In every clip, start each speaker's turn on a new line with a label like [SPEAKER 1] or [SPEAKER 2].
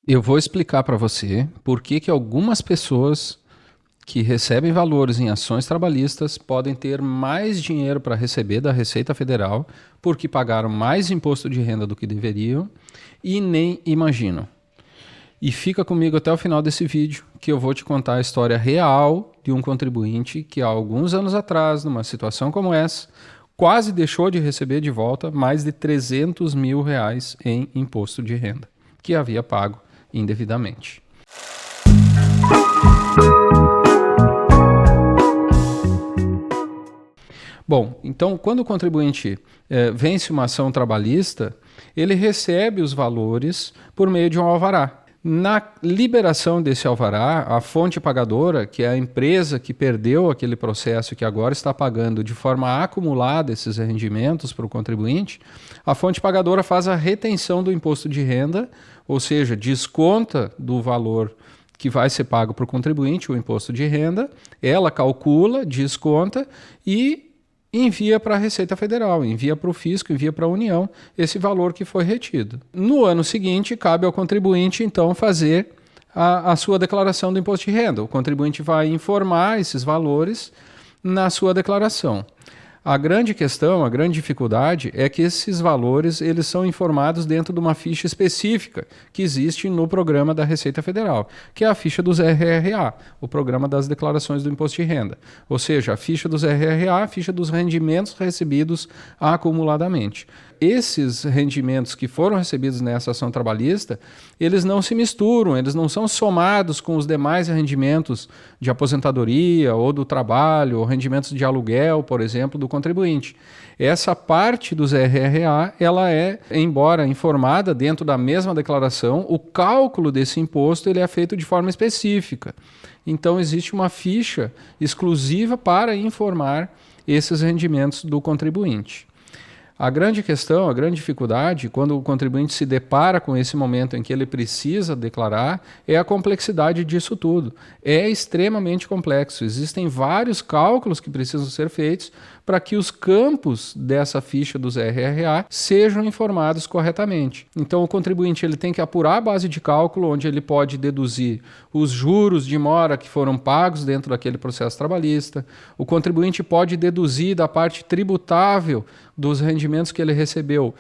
[SPEAKER 1] Eu vou explicar para você por que algumas pessoas que recebem valores em ações trabalhistas podem ter mais dinheiro para receber da Receita Federal porque pagaram mais imposto de renda do que deveriam e nem imaginam. E fica comigo até o final desse vídeo que eu vou te contar a história real de um contribuinte que há alguns anos atrás, numa situação como essa, quase deixou de receber de volta mais de R$300 mil em imposto de renda, que havia pago indevidamente. Bom, então quando o contribuinte vence uma ação trabalhista, ele recebe os valores por meio de um alvará. Na liberação desse alvará, a fonte pagadora, que é a empresa que perdeu aquele processo e que agora está pagando de forma acumulada esses rendimentos para o contribuinte, a fonte pagadora faz a retenção do imposto de renda, ou seja, desconta do valor que vai ser pago para o contribuinte, o imposto de renda, ela calcula, desconta e envia para a Receita Federal, envia para o Fisco, envia para a União esse valor que foi retido. No ano seguinte, cabe ao contribuinte, então, fazer a sua declaração do imposto de renda. O contribuinte vai informar esses valores na sua declaração. A grande questão, a grande dificuldade é que esses valores eles são informados dentro de uma ficha específica que existe no programa da Receita Federal, que é a ficha dos RRA, o Programa das Declarações do Imposto de Renda. Ou seja, a ficha dos RRA, a ficha dos rendimentos recebidos acumuladamente. Esses rendimentos que foram recebidos nessa ação trabalhista, eles não se misturam, eles não são somados com os demais rendimentos de aposentadoria ou do trabalho, ou rendimentos de aluguel, por exemplo, do contribuinte. Essa parte dos RRA, ela é, embora informada dentro da mesma declaração, o cálculo desse imposto ele é feito de forma específica. Então existe uma ficha exclusiva para informar esses rendimentos do contribuinte. A grande questão, a grande dificuldade, quando o contribuinte se depara com esse momento em que ele precisa declarar, é a complexidade disso tudo. É extremamente complexo. Existem vários cálculos que precisam ser feitos para que os campos dessa ficha dos RRA sejam informados corretamente. Então, o contribuinte ele tem que apurar a base de cálculo, onde ele pode deduzir os juros de mora que foram pagos dentro daquele processo trabalhista. O contribuinte pode deduzir da parte tributável dos rendimentos que ele recebeu,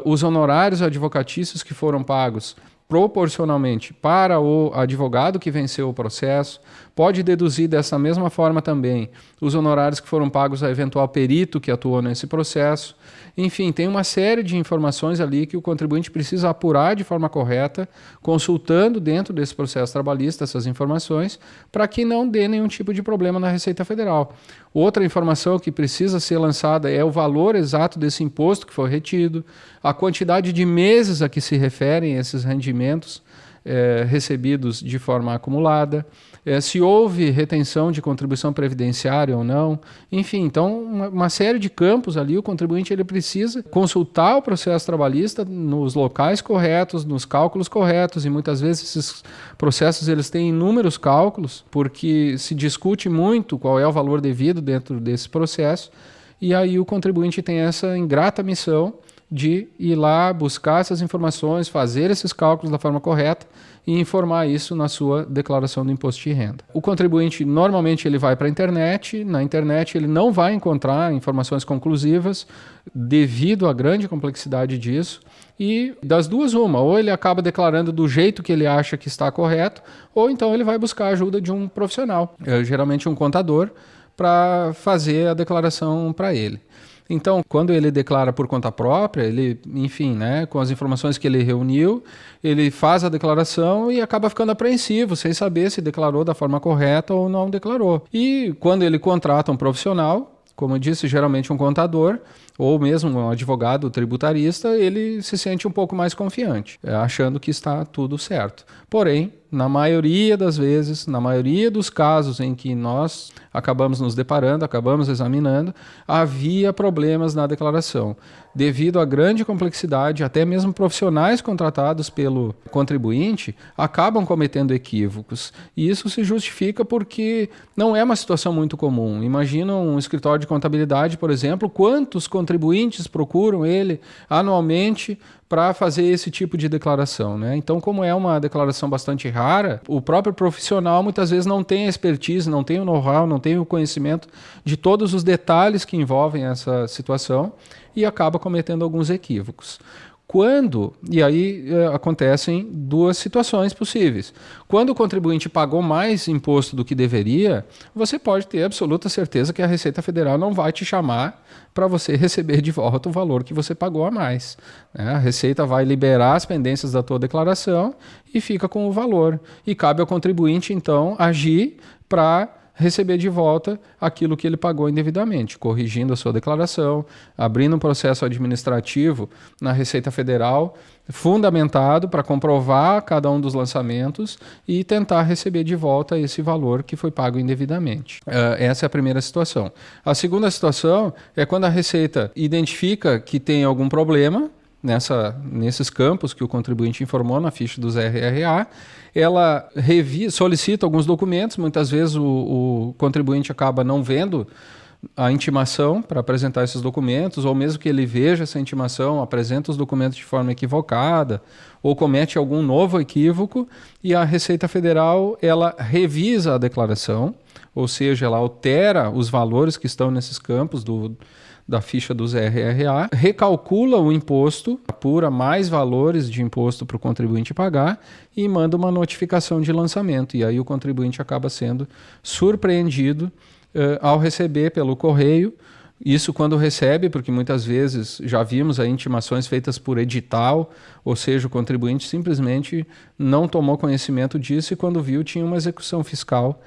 [SPEAKER 1] os honorários advocatícios que foram pagos proporcionalmente para o advogado que venceu o processo, pode deduzir dessa mesma forma também os honorários que foram pagos a eventual perito que atuou nesse processo. Enfim, tem uma série de informações ali que o contribuinte precisa apurar de forma correta, consultando dentro desse processo trabalhista essas informações, para que não dê nenhum tipo de problema na Receita Federal. Outra informação que precisa ser lançada é o valor exato desse imposto que foi retido, a quantidade de meses a que se referem esses rendimentos recebidos de forma acumulada, se houve retenção de contribuição previdenciária ou não. Enfim, então uma série de campos ali, o contribuinte ele precisa consultar o processo trabalhista nos locais corretos, nos cálculos corretos, e muitas vezes esses processos eles têm inúmeros cálculos, porque se discute muito qual é o valor devido dentro desse processo, e aí o contribuinte tem essa ingrata missão de ir lá buscar essas informações, fazer esses cálculos da forma correta e informar isso na sua declaração do imposto de renda. O contribuinte, normalmente, ele vai para a internet. Na internet, ele não vai encontrar informações conclusivas devido à grande complexidade disso. E das duas, uma, ou ele acaba declarando do jeito que ele acha que está correto, ou então ele vai buscar a ajuda de um profissional, geralmente um contador, para fazer a declaração para ele. Então, quando ele declara por conta própria, ele, enfim, né, com as informações que ele reuniu, ele faz a declaração e acaba ficando apreensivo, sem saber se declarou da forma correta ou não declarou. E quando ele contrata um profissional, como eu disse, geralmente um contador, ou mesmo um advogado tributarista, ele se sente um pouco mais confiante, achando que está tudo certo. Porém, na maioria das vezes, na maioria dos casos em que nós acabamos nos deparando, acabamos examinando, havia problemas na declaração. Devido à grande complexidade, até mesmo profissionais contratados pelo contribuinte acabam cometendo equívocos. E isso se justifica porque não é uma situação muito comum. Imagina um escritório de contabilidade, por exemplo, quantos contribuintes contribuintes procuram ele anualmente para fazer esse tipo de declaração, né? Então, como é uma declaração bastante rara, o próprio profissional muitas vezes não tem a expertise, não tem o know-how, não tem o conhecimento de todos os detalhes que envolvem essa situação e acaba cometendo alguns equívocos. E aí acontecem duas situações possíveis. Quando o contribuinte pagou mais imposto do que deveria, você pode ter absoluta certeza que a Receita Federal não vai te chamar para você receber de volta o valor que você pagou a mais, né? A Receita vai liberar as pendências da tua declaração e fica com o valor. E cabe ao contribuinte, então, agir para receber de volta aquilo que ele pagou indevidamente, corrigindo a sua declaração, abrindo um processo administrativo na Receita Federal, fundamentado para comprovar cada um dos lançamentos e tentar receber de volta esse valor que foi pago indevidamente. Essa é a primeira situação. A segunda situação é quando a Receita identifica que tem algum problema nesses campos que o contribuinte informou na ficha dos RRA, ela solicita alguns documentos, muitas vezes o contribuinte acaba não vendo a intimação para apresentar esses documentos, ou mesmo que ele veja essa intimação, apresenta os documentos de forma equivocada, ou comete algum novo equívoco, e a Receita Federal ela revisa a declaração, ou seja, ela altera os valores que estão nesses campos da ficha dos RRA, recalcula o imposto, apura mais valores de imposto para o contribuinte pagar e manda uma notificação de lançamento. E aí o contribuinte acaba sendo surpreendido ao receber pelo correio. Isso quando recebe, porque muitas vezes já vimos aí intimações feitas por edital, ou seja, o contribuinte simplesmente não tomou conhecimento disso e quando viu tinha uma execução fiscal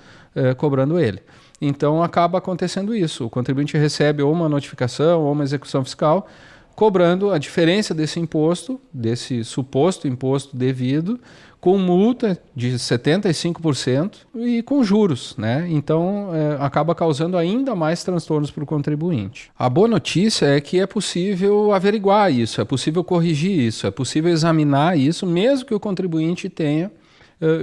[SPEAKER 1] cobrando ele. Então acaba acontecendo isso, o contribuinte recebe ou uma notificação ou uma execução fiscal cobrando a diferença desse imposto, desse suposto imposto devido, com multa de 75% e com juros, né? Então acaba causando ainda mais transtornos para o contribuinte. A boa notícia é que é possível averiguar isso, é possível corrigir isso, é possível examinar isso, mesmo que o contribuinte tenha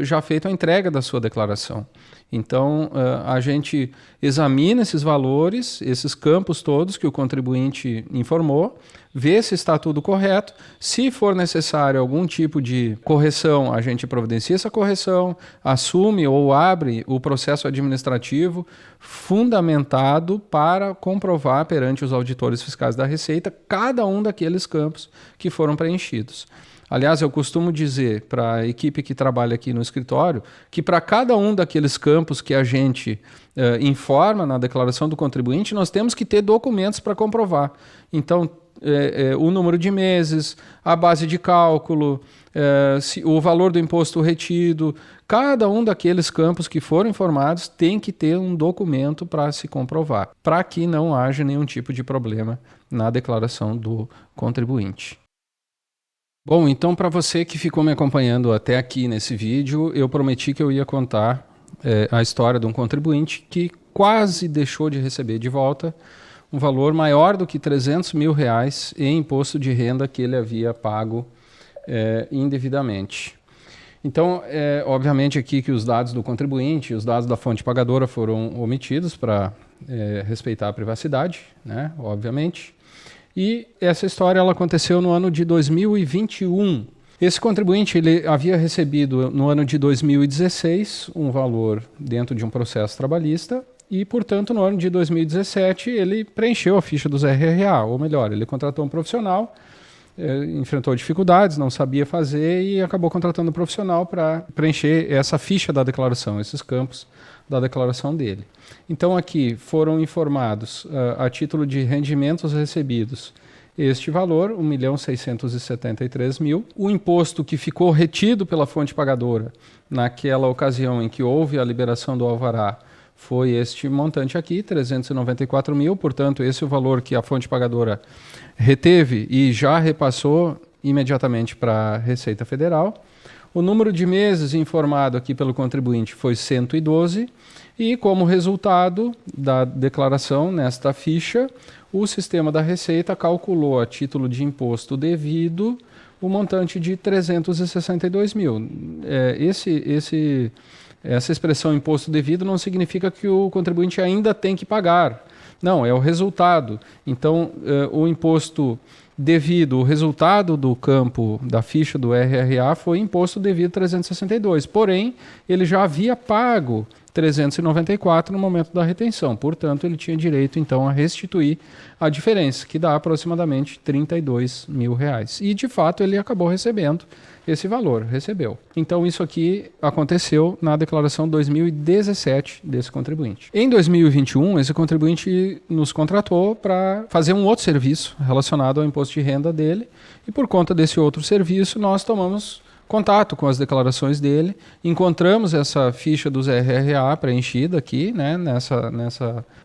[SPEAKER 1] já feito a entrega da sua declaração. Então, a gente examina esses valores, esses campos todos que o contribuinte informou, vê se está tudo correto. Se for necessário algum tipo de correção, a gente providencia essa correção, assume ou abre o processo administrativo fundamentado para comprovar perante os auditores fiscais da Receita cada um daqueles campos que foram preenchidos. Aliás, eu costumo dizer para a equipe que trabalha aqui no escritório que para cada um daqueles campos que a gente informa na declaração do contribuinte, nós temos que ter documentos para comprovar. Então, o número de meses, a base de cálculo, o valor do imposto retido, cada um daqueles campos que foram informados tem que ter um documento para se comprovar, para que não haja nenhum tipo de problema na declaração do contribuinte. Bom, então para você que ficou me acompanhando até aqui nesse vídeo, eu prometi que eu ia contar a história de um contribuinte que quase deixou de receber de volta um valor maior do que R$300 mil em imposto de renda que ele havia pago indevidamente. Então, obviamente aqui que os dados do contribuinte, os dados da fonte pagadora foram omitidos para respeitar a privacidade, né, obviamente. E essa história ela aconteceu no ano de 2021. Esse contribuinte ele havia recebido no ano de 2016 um valor dentro de um processo trabalhista e, portanto, no ano de 2017 ele preencheu a ficha dos RRA, ou melhor, ele contratou um profissional, enfrentou dificuldades, não sabia fazer e acabou contratando um profissional para preencher essa ficha da declaração, esses campos da declaração dele. Então aqui foram informados a título de rendimentos recebidos este valor, R$1.673.000. O imposto que ficou retido pela fonte pagadora naquela ocasião em que houve a liberação do alvará foi este montante aqui, R$394.000, portanto esse é o valor que a fonte pagadora reteve e já repassou imediatamente para a Receita Federal. O número de meses informado aqui pelo contribuinte foi 112 e, como resultado da declaração nesta ficha, o sistema da Receita calculou a título de imposto devido o montante de R$362.000. Essa expressão imposto devido não significa que o contribuinte ainda tem que pagar, Não, é o resultado. Então, o imposto devido, o resultado do campo da ficha do RRA foi imposto devido 362. Porém, ele já havia pago 394 no momento da retenção. Portanto, ele tinha direito, então, a restituir a diferença, que dá aproximadamente R$32 mil. E, de fato, ele acabou recebendo esse valor, recebeu. Então, isso aqui aconteceu na declaração 2017 desse contribuinte. Em 2021, esse contribuinte nos contratou para fazer um outro serviço relacionado ao imposto de renda dele, e por conta desse outro serviço, nós tomamos contato com as declarações dele, encontramos essa ficha dos RRA preenchida aqui, né,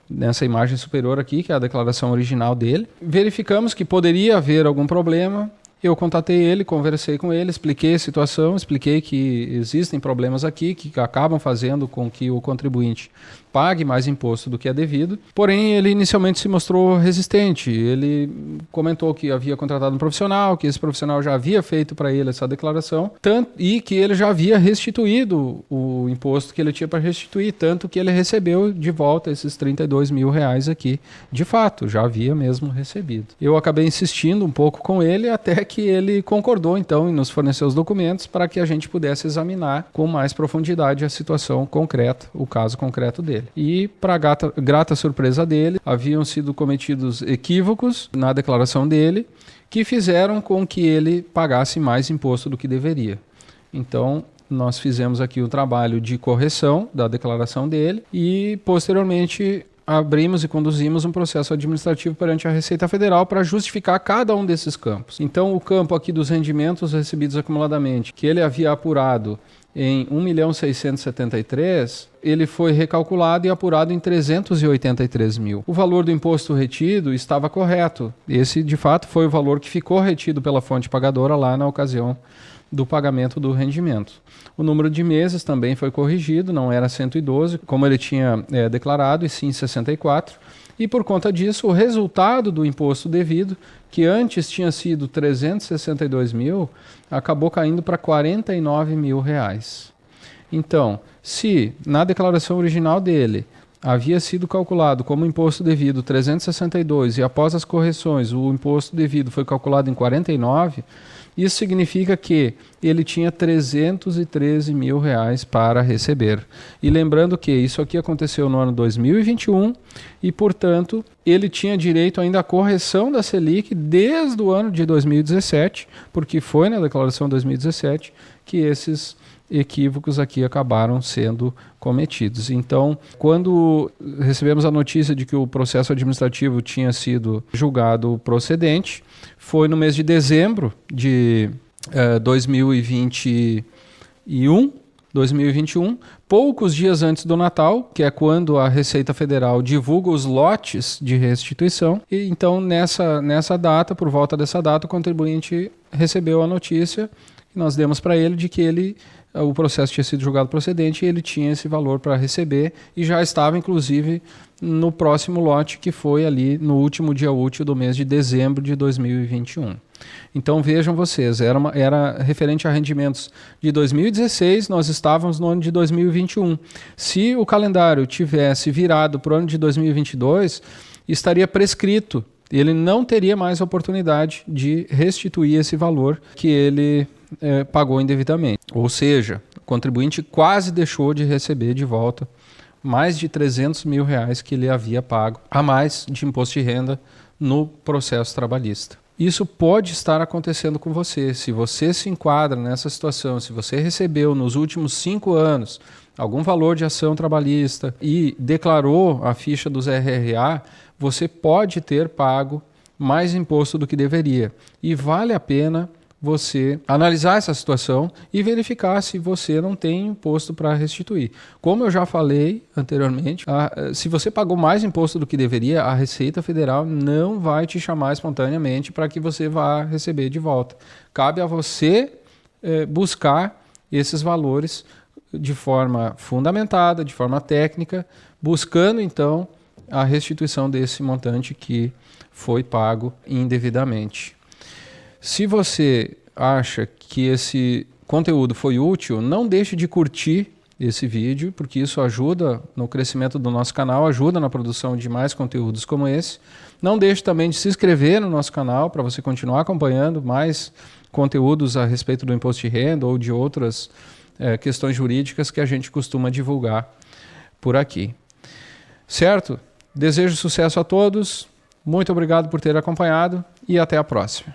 [SPEAKER 1] nessa imagem superior aqui, que é a declaração original dele. Verificamos que poderia haver algum problema. Eu contatei ele, conversei com ele, expliquei a situação, expliquei que existem problemas aqui que acabam fazendo com que o contribuinte pague mais imposto do que é devido. Porém, ele inicialmente se mostrou resistente. Ele comentou que havia contratado um profissional, que esse profissional já havia feito para ele essa declaração, e que ele já havia restituído o imposto que ele tinha para restituir, tanto que ele recebeu de volta esses R$32 mil aqui. De fato, já havia mesmo recebido. Eu acabei insistindo um pouco com ele até que ele concordou, então, em nos fornecer os documentos para que a gente pudesse examinar com mais profundidade a situação concreta, o caso concreto dele. E, para grata surpresa dele, haviam sido cometidos equívocos na declaração dele que fizeram com que ele pagasse mais imposto do que deveria. Então, nós fizemos aqui um trabalho de correção da declaração dele e, posteriormente, abrimos e conduzimos um processo administrativo perante a Receita Federal para justificar cada um desses campos. Então, o campo aqui dos rendimentos recebidos acumuladamente, que ele havia apurado em 1.673.000, ele foi recalculado e apurado em 383 mil. O valor do imposto retido estava correto. Esse, de fato, foi o valor que ficou retido pela fonte pagadora lá na ocasião do pagamento do rendimento. O número de meses também foi corrigido, não era 112, como ele tinha declarado, e sim 64. E por conta disso, o resultado do imposto devido, que antes tinha sido 362 mil, acabou caindo para 49 mil reais. Então, se na declaração original dele havia sido calculado como imposto devido 362 e após as correções o imposto devido foi calculado em 49, isso significa que ele tinha 313 mil reais para receber. E lembrando que isso aqui aconteceu no ano 2021 e, portanto, ele tinha direito ainda à correção da Selic desde o ano de 2017, porque foi na declaração de 2017 que esses equívocos aqui acabaram sendo cometidos. Então, quando recebemos a notícia de que o processo administrativo tinha sido julgado procedente, foi no mês de dezembro de 2021, poucos dias antes do Natal, que é quando a Receita Federal divulga os lotes de restituição. E então, nessa data, por volta dessa data, o contribuinte recebeu a notícia que nós demos para ele de que o processo tinha sido julgado procedente e ele tinha esse valor para receber e já estava, inclusive, no próximo lote, que foi ali no último dia útil do mês de dezembro de 2021. Então vejam vocês, era referente a rendimentos de 2016, nós estávamos no ano de 2021. Se o calendário tivesse virado para o ano de 2022, estaria prescrito. Ele não teria mais oportunidade de restituir esse valor que ele pagou indevidamente. Ou seja, o contribuinte quase deixou de receber de volta mais de 300 mil reais que ele havia pago a mais de imposto de renda no processo trabalhista. Isso pode estar acontecendo com você. Se você se enquadra nessa situação, se você recebeu nos últimos 5 anos algum valor de ação trabalhista e declarou a ficha dos RRA, você pode ter pago mais imposto do que deveria. E vale a pena você analisar essa situação e verificar se você não tem imposto para restituir. Como eu já falei anteriormente, se você pagou mais imposto do que deveria, a Receita Federal não vai te chamar espontaneamente para que você vá receber de volta. Cabe a você buscar esses valores de forma fundamentada, de forma técnica, buscando então a restituição desse montante que foi pago indevidamente. Se você acha que esse conteúdo foi útil, não deixe de curtir esse vídeo, porque isso ajuda no crescimento do nosso canal, ajuda na produção de mais conteúdos como esse. Não deixe também de se inscrever no nosso canal para você continuar acompanhando mais conteúdos a respeito do imposto de renda ou de outras questões jurídicas que a gente costuma divulgar por aqui. Certo? Desejo sucesso a todos, muito obrigado por ter acompanhado e até a próxima.